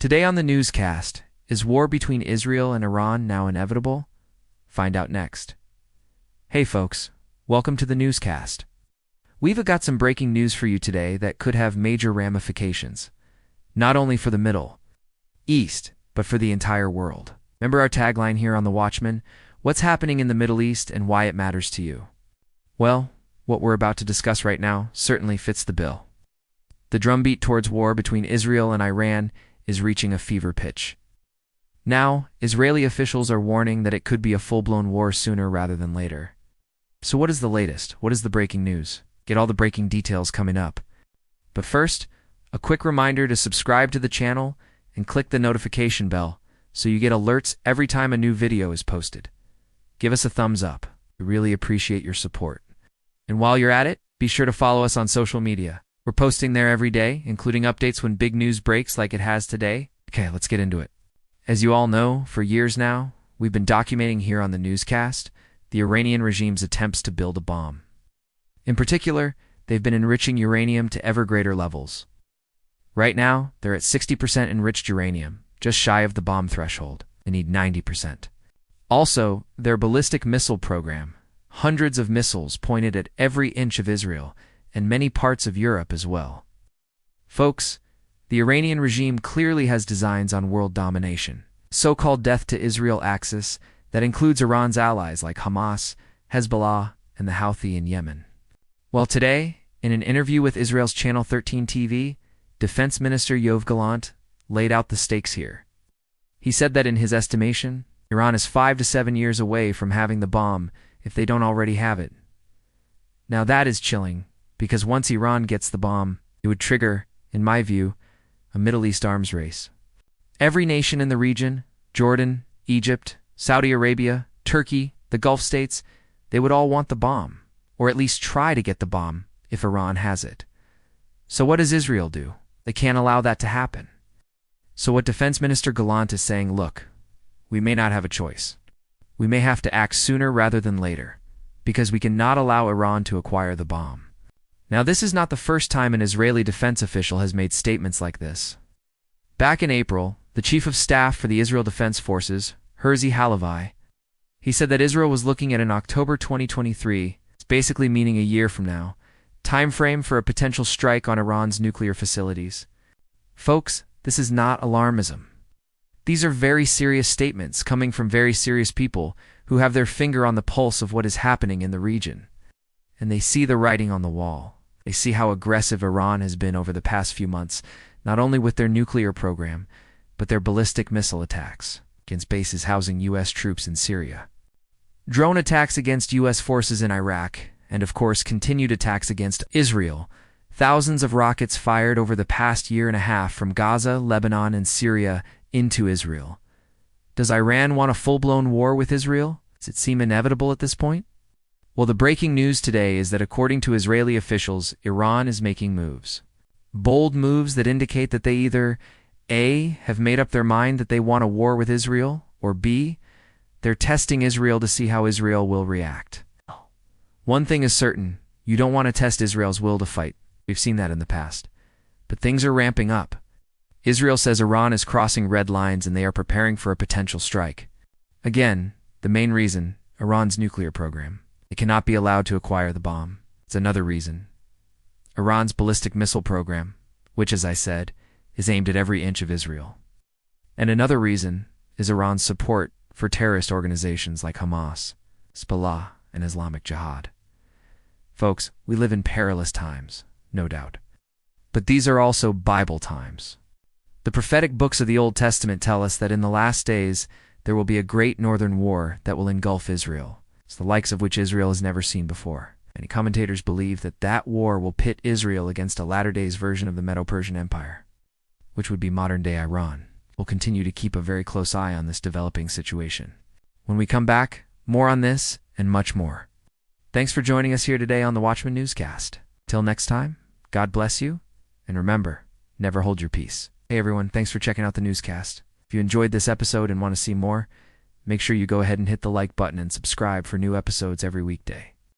Today on the newscast, is war between Israel and Iran now inevitable? Find out next. Hey folks, welcome to the newscast. We've got some breaking news for you today that could have major ramifications, not only for the Middle East, but for the entire world. Remember our tagline here on The Watchman? What's happening in the Middle East and why it matters to you? Well, what we're about to discuss right now certainly fits the bill. The drumbeat towards war between Israel and Iran is reaching a fever pitch. Now, Israeli officials are warning that it could be a full-blown war sooner rather than later. So what is the latest? What is the breaking news? Get all the breaking details coming up. But first, a quick reminder to subscribe to the channel and click the notification bell so you get alerts every time a new video is posted. Give us a thumbs up. We really appreciate your support. And while you're at it, be sure to follow us on social media. We're posting there every day, including updates when big news breaks like it has today. Okay, let's get into it. As you all know, for years now, we've been documenting here on the newscast the Iranian regime's attempts to build a bomb. In particular, they've been enriching uranium to ever greater levels. Right now, they're at 60% enriched uranium, just shy of the bomb threshold. They need 90%. Also, their ballistic missile program, hundreds of missiles pointed at every inch of Israel, and many parts of Europe as well. Folks, the Iranian regime clearly has designs on world domination, so-called death to Israel axis that includes Iran's allies like Hamas, Hezbollah, and the Houthi in Yemen. Well, today, in an interview with Israel's Channel 13 TV, Defense Minister Yoav Gallant laid out the stakes here. He said that in his estimation, Iran is 5 to 7 years away from having the bomb if they don't already have it. Now that is chilling, because once Iran gets the bomb, it would trigger, in my view, a Middle East arms race. Every nation in the region, Jordan, Egypt, Saudi Arabia, Turkey, the Gulf states, they would all want the bomb, or at least try to get the bomb if Iran has it. So what does Israel do? They can't allow that to happen. So what Defense Minister Gallant is saying, look, we may not have a choice. We may have to act sooner rather than later, because we cannot allow Iran to acquire the bomb. Now, this is not the first time an Israeli defense official has made statements like this. Back in April, the Chief of Staff for the Israel Defense Forces, Herzi Halevi, he said that Israel was looking at an October 2023, it's basically meaning a year from now, time frame for a potential strike on Iran's nuclear facilities. Folks, this is not alarmism. These are very serious statements coming from very serious people who have their finger on the pulse of what is happening in the region. And they see the writing on the wall. They see how aggressive Iran has been over the past few months, not only with their nuclear program, but their ballistic missile attacks against bases housing U.S. troops in Syria, drone attacks against U.S. forces in Iraq, and of course continued attacks against Israel. Thousands of rockets fired over the past year and a half from Gaza, Lebanon, and Syria into Israel. Does Iran want a full-blown war with Israel? Does it seem inevitable at this point? Well, the breaking news today is that according to Israeli officials, Iran is making moves. Bold moves that indicate that they either A, have made up their mind that they want a war with Israel, or B, they're testing Israel to see how Israel will react. One thing is certain, you don't want to test Israel's will to fight. We've seen that in the past. But things are ramping up. Israel says Iran is crossing red lines and they are preparing for a potential strike. Again, the main reason, Iran's nuclear program. It cannot be allowed to acquire the bomb. It's another reason. Iran's ballistic missile program, which, as I said, is aimed at every inch of Israel. And another reason is Iran's support for terrorist organizations like Hamas, Hezbollah, and Islamic Jihad. Folks, we live in perilous times, no doubt. But these are also Bible times. The prophetic books of the Old Testament tell us that in the last days there will be a great northern war that will engulf Israel. It's the likes of which Israel has never seen before. Many commentators believe that that war will pit Israel against a latter-days version of the Medo-Persian Empire, which would be modern-day Iran. We'll continue to keep a very close eye on this developing situation. When we come back, more on this and much more. Thanks for joining us here today on the Watchman Newscast. Till next time, God bless you, and remember, never hold your peace. Hey everyone, thanks for checking out the newscast. If you enjoyed this episode and want to see more, make sure you go ahead and hit the like button and subscribe for new episodes every weekday.